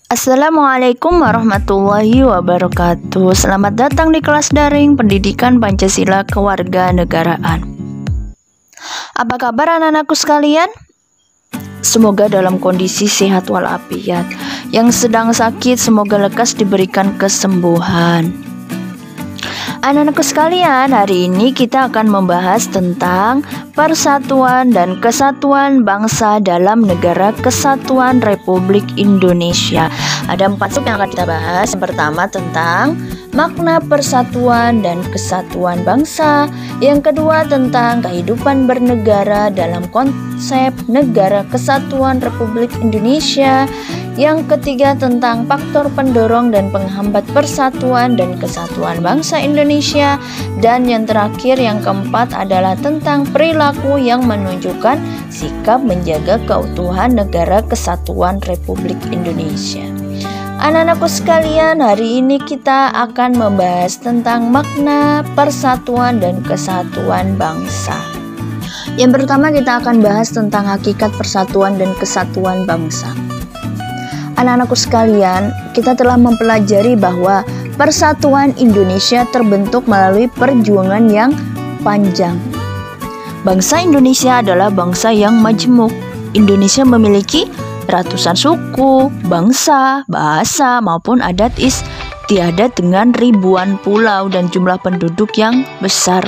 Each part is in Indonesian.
Assalamualaikum warahmatullahi wabarakatuh. Selamat datang di kelas daring Pendidikan Pancasila Kewarganegaraan. Apa kabar anak-anakku sekalian? Semoga dalam kondisi sehat walafiat. Yang sedang sakit semoga lekas diberikan kesembuhan. Anak-anakku sekalian, hari ini kita akan membahas tentang persatuan dan kesatuan bangsa dalam Negara Kesatuan Republik Indonesia. Ada 4 sub yang akan kita bahas. Yang pertama tentang makna persatuan dan kesatuan bangsa. Yang kedua tentang kehidupan bernegara dalam konsep Negara Kesatuan Republik Indonesia. Yang ketiga tentang faktor pendorong dan penghambat persatuan dan kesatuan bangsa Indonesia. Dan yang terakhir, yang keempat adalah tentang perilaku yang menunjukkan sikap menjaga keutuhan Negara Kesatuan Republik Indonesia. Anak-anakku sekalian, hari ini kita akan membahas tentang makna persatuan dan kesatuan bangsa. Yang pertama kita akan bahas tentang hakikat persatuan dan kesatuan bangsa. Anak-anakku sekalian, kita telah mempelajari bahwa persatuan Indonesia terbentuk melalui perjuangan yang panjang. Bangsa Indonesia adalah bangsa yang majemuk. Indonesia memiliki ratusan suku, bangsa, bahasa, maupun adat istiadat dengan ribuan pulau dan jumlah penduduk yang besar.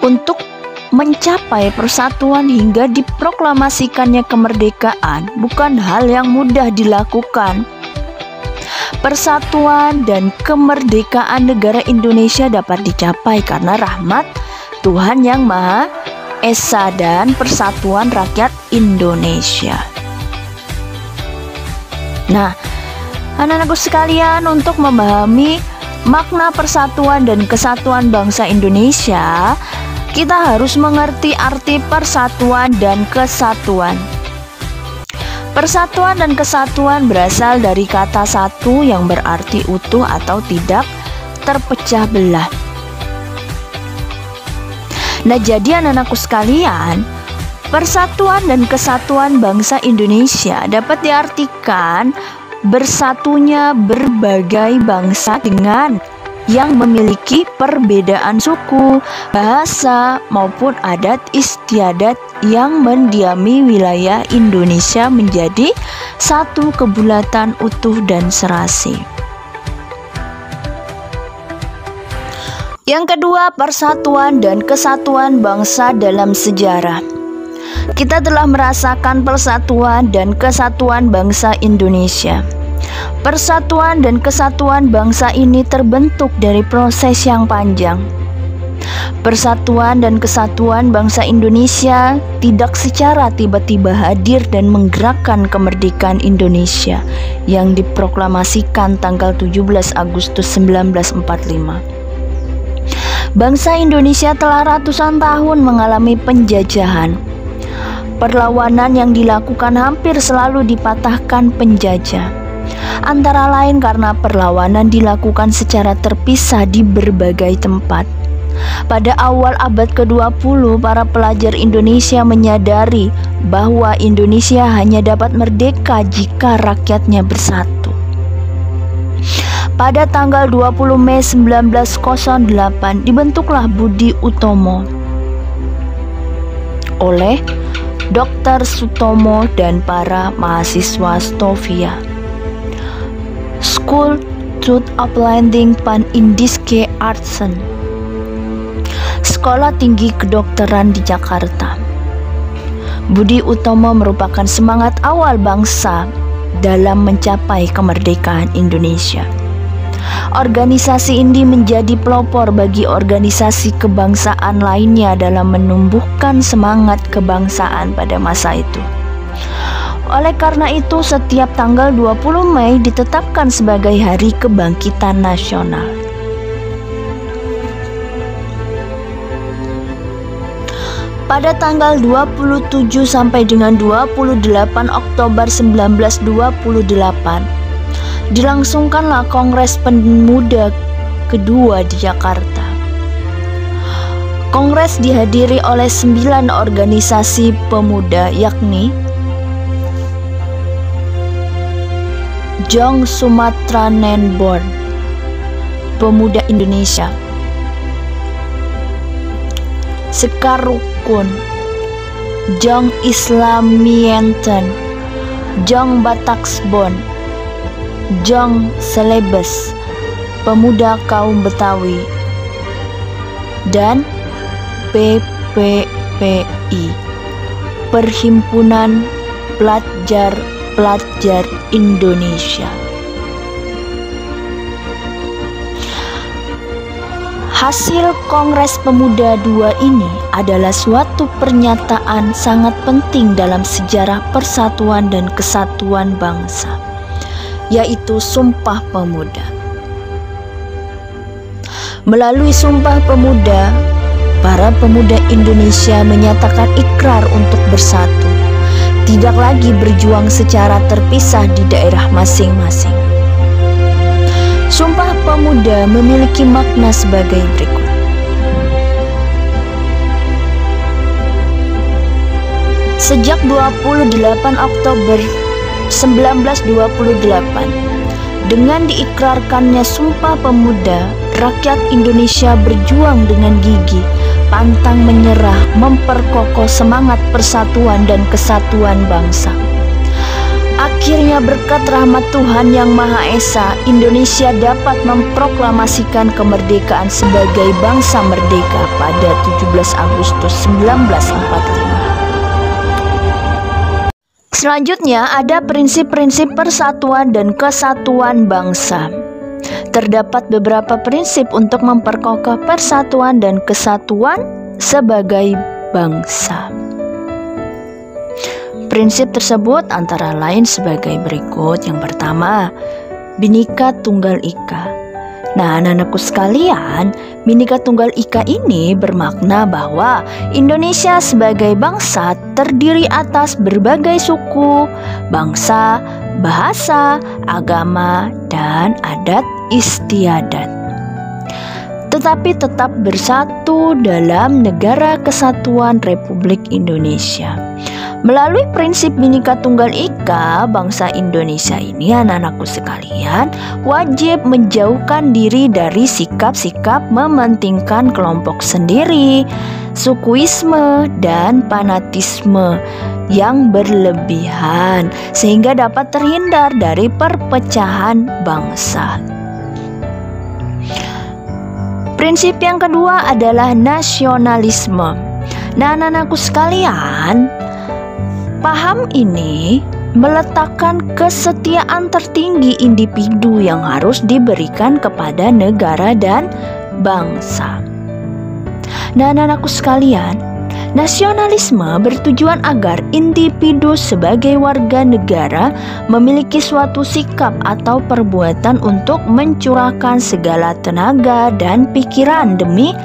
Untuk mencapai persatuan hingga diproklamasikannya kemerdekaan bukan hal yang mudah dilakukan. Persatuan dan kemerdekaan negara Indonesia dapat dicapai karena rahmat Tuhan Yang Maha Esa dan persatuan rakyat Indonesia. Nah, anak-anakku sekalian, untuk memahami makna persatuan dan kesatuan bangsa Indonesia, kita harus mengerti arti persatuan dan kesatuan. Persatuan dan kesatuan berasal dari kata satu yang berarti utuh atau tidak terpecah belah. Nah, jadi anak-anakku sekalian, persatuan dan kesatuan bangsa Indonesia dapat diartikan bersatunya berbagai bangsa dengan yang memiliki perbedaan suku, bahasa, maupun adat istiadat yang mendiami wilayah Indonesia menjadi satu kebulatan utuh dan serasi. Yang kedua, persatuan dan kesatuan bangsa dalam sejarah. Kita telah merasakan persatuan dan kesatuan bangsa Indonesia. Persatuan dan kesatuan bangsa ini terbentuk dari proses yang panjang. Persatuan dan kesatuan bangsa Indonesia tidak secara tiba-tiba hadir dan menggerakkan kemerdekaan Indonesia yang diproklamasikan tanggal 17 Agustus 1945. Bangsa Indonesia telah ratusan tahun mengalami penjajahan. Perlawanan yang dilakukan hampir selalu dipatahkan penjajah. Antara lain karena perlawanan dilakukan secara terpisah di berbagai tempat. Pada awal abad ke-20, para pelajar Indonesia menyadari bahwa Indonesia hanya dapat merdeka jika rakyatnya bersatu. Pada tanggal 20 Mei 1908 dibentuklah Budi Utomo oleh Dr. Sutomo dan para mahasiswa Stovia. School tot Opleiding van Indische Artsen, Sekolah Tinggi Kedokteran di Jakarta. Budi Utomo merupakan semangat awal bangsa dalam mencapai kemerdekaan Indonesia. Organisasi ini menjadi pelopor bagi organisasi kebangsaan lainnya dalam menumbuhkan semangat kebangsaan pada masa itu. Oleh karena itu, setiap tanggal 20 Mei ditetapkan sebagai Hari Kebangkitan Nasional. Pada tanggal 27 sampai dengan 28 Oktober 1928, dilangsungkanlah Kongres Pemuda kedua di Jakarta. Kongres dihadiri oleh 9 organisasi pemuda, yakni Jong Sumatranenborn, Pemuda Indonesia. Sekar Rukun, Jong Islamienten, Jong Bataksbon, Jong Selebes, Pemuda Kaum Betawi, dan PPPI, Perhimpunan Pelajar Indonesia. Hasil Kongres Pemuda II ini adalah suatu pernyataan sangat penting dalam sejarah persatuan dan kesatuan bangsa, yaitu Sumpah Pemuda. Melalui Sumpah Pemuda, para pemuda Indonesia menyatakan ikrar untuk bersatu, tidak lagi berjuang secara terpisah di daerah masing-masing. Sumpah Pemuda memiliki makna sebagai berikut. Sejak 28 Oktober 1928, dengan diikrarkannya Sumpah Pemuda, rakyat Indonesia berjuang dengan gigih, pantang menyerah, memperkokoh semangat persatuan dan kesatuan bangsa. Akhirnya berkat rahmat Tuhan Yang Maha Esa, Indonesia dapat memproklamasikan kemerdekaan sebagai bangsa merdeka pada 17 Agustus 1945. Selanjutnya ada prinsip-prinsip persatuan dan kesatuan bangsa. Terdapat beberapa prinsip untuk memperkokoh persatuan dan kesatuan sebagai bangsa. Prinsip tersebut antara lain sebagai berikut. Yang pertama, Bhinneka Tunggal Ika. Nah, anak-anakku sekalian, Bhinneka Tunggal Ika ini bermakna bahwa Indonesia sebagai bangsa terdiri atas berbagai suku, bangsa, bahasa, agama, dan adat istiadat, tetapi tetap bersatu dalam Negara Kesatuan Republik Indonesia. Melalui prinsip Bhinneka Tunggal Ika, bangsa Indonesia ini, anak-anakku sekalian, wajib menjauhkan diri dari sikap-sikap mementingkan kelompok sendiri, sukuisme, dan fanatisme yang berlebihan, sehingga dapat terhindar dari perpecahan bangsa. Prinsip yang kedua adalah nasionalisme. Nah, anak-anakku sekalian, paham ini meletakkan kesetiaan tertinggi individu yang harus diberikan kepada negara dan bangsa. Nah, anak-anakku sekalian, nasionalisme bertujuan agar individu sebagai warga negara memiliki suatu sikap atau perbuatan untuk mencurahkan segala tenaga dan pikiran demi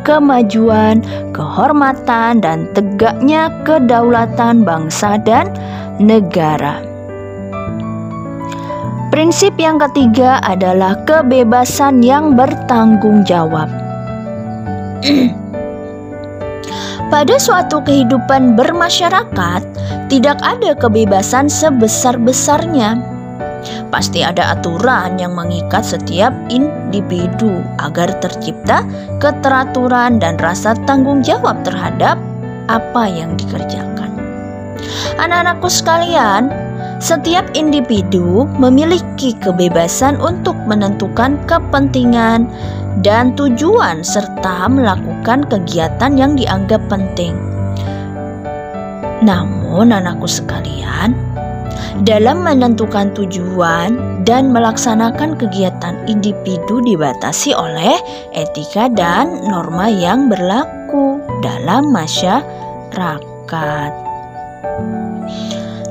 kemajuan, kehormatan, dan tegaknya kedaulatan bangsa dan negara. Prinsip yang ketiga adalah kebebasan yang bertanggung jawab. Pada suatu kehidupan bermasyarakat, tidak ada kebebasan sebesar-besarnya. Pasti ada aturan yang mengikat setiap individu agar tercipta keteraturan dan rasa tanggung jawab terhadap apa yang dikerjakan. Anak-anakku sekalian, setiap individu memiliki kebebasan untuk menentukan kepentingan dan tujuan serta melakukan kegiatan yang dianggap penting. Namun, anakku sekalian, dalam menentukan tujuan dan melaksanakan kegiatan, individu dibatasi oleh etika dan norma yang berlaku dalam masyarakat.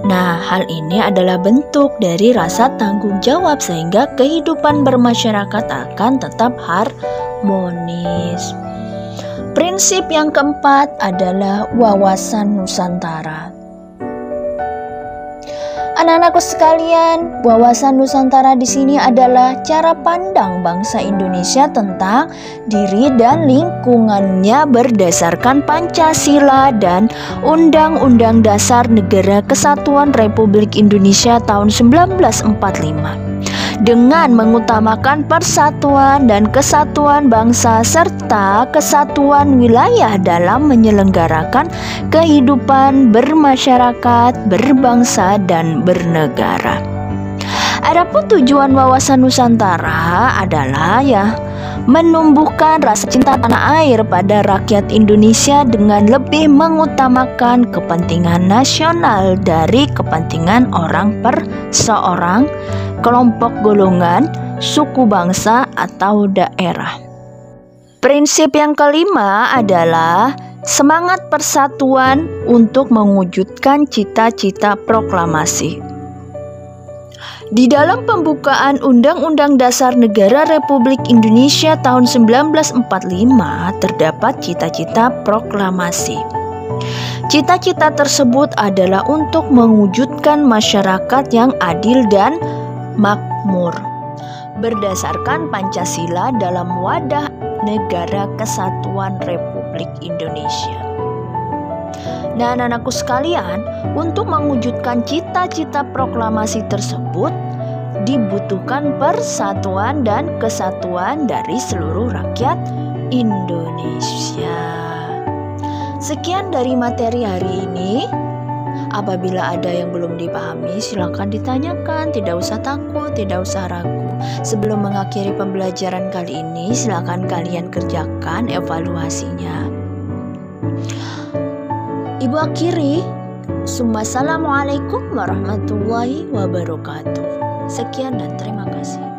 Nah, hal ini adalah bentuk dari rasa tanggung jawab sehingga kehidupan bermasyarakat akan tetap harmonis. Prinsip yang keempat adalah wawasan Nusantara. Anak-anakku sekalian, wawasan Nusantara di sini adalah cara pandang bangsa Indonesia tentang diri dan lingkungannya berdasarkan Pancasila dan Undang-Undang Dasar Negara Kesatuan Republik Indonesia tahun 1945. Dengan mengutamakan persatuan dan kesatuan bangsa serta kesatuan wilayah dalam menyelenggarakan kehidupan bermasyarakat, berbangsa, dan bernegara. Adapun tujuan wawasan Nusantara adalah menumbuhkan rasa cinta tanah air pada rakyat Indonesia dengan lebih mengutamakan kepentingan nasional dari kepentingan orang per seorang, kelompok golongan, suku bangsa, atau daerah. Prinsip yang kelima adalah semangat persatuan untuk mewujudkan cita-cita proklamasi. Di dalam pembukaan Undang-Undang Dasar Negara Republik Indonesia tahun 1945 terdapat cita-cita proklamasi. Cita-cita tersebut adalah untuk mewujudkan masyarakat yang adil dan makmur berdasarkan Pancasila dalam wadah Negara Kesatuan Republik Indonesia. Nah, anak-anakku sekalian, untuk mewujudkan cita-cita proklamasi tersebut dibutuhkan persatuan dan kesatuan dari seluruh rakyat Indonesia. Sekian dari materi hari ini. Apabila ada yang belum dipahami, silakan ditanyakan, tidak usah takut, tidak usah ragu. Sebelum mengakhiri pembelajaran kali ini, silakan kalian kerjakan evaluasinya. Ibu akhiri, Assalamualaikum warahmatullahi wabarakatuh. Sekian dan terima kasih.